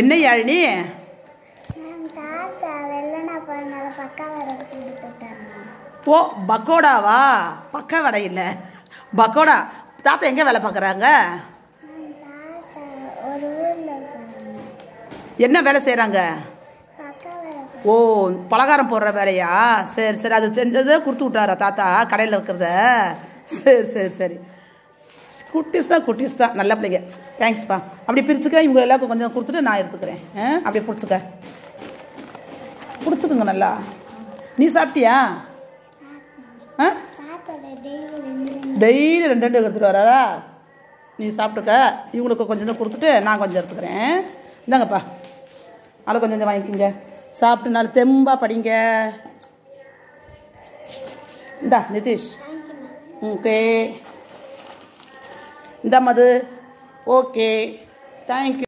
என்ன யாழினி? ஓ பக்கோடாவா? பக்கா வடை இல்லை, பக்கோடா. தாத்தா எங்கே வேலை பார்க்குறாங்க? என்ன வேலை செய்கிறாங்க? ஓ பலகாரம் போடுற வேலையா? சரி சரி, அது செஞ்சதை கொடுத்து விட்டாரா தாத்தா கடையில் இருக்கிறத? சரி சரி சரி, குட்டீஸ் தான், நல்ல பிள்ளைங்க. தேங்க்ஸ்ப்பா. அப்படி பிரிச்சுக்க, இவங்க எல்லாருக்கும் கொஞ்சம் கொடுத்துட்டு நான் எடுத்துக்கிறேன். அப்படியே பிடிச்சிக்குங்க நல்லா. நீ சாப்பிட்டியா? டெய்லி ரெண்டு எடுத்துகிட்டு வராரா? நீ சாப்பிட்டுக்க, இவங்களுக்கு கொஞ்சம் கொடுத்துட்டு நான் கொஞ்சம் எடுத்துக்கிறேன். இந்தாங்கப்பா, அதை கொஞ்சம் வாங்கிக்கிங்க. சாப்பிட்டு நாலு தெம்பா படிங்க. இந்தா நிதிஷ். ஓகே, இந்த மது. Okay, thank you.